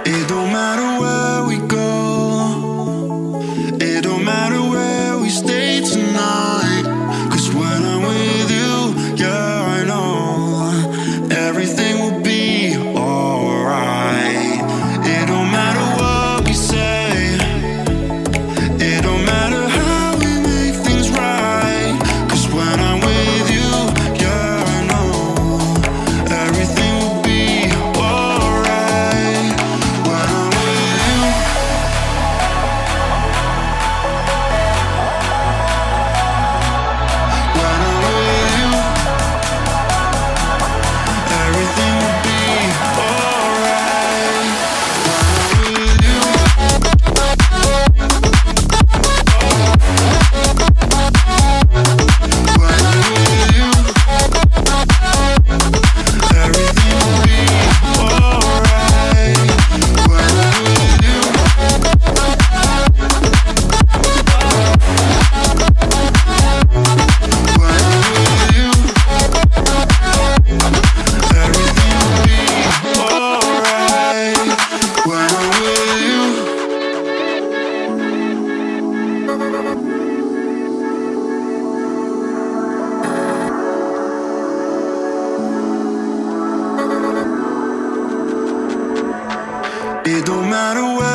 It don't matter where we go, it don't matter where we stay tonight. 'Cause when I'm with you, yeah, I know everything will be alright. It don't matter what we say, it don't matter how we make things right. 'Cause when I'm with you, yeah, I know everything will be alright. When I'm with you, when I'm with you, everything will be alright. When I'm with you, when I'm with you, everything will be alright. When I'm with you, when I'm with you, everything will be alright. When I'm with you. It don't matter where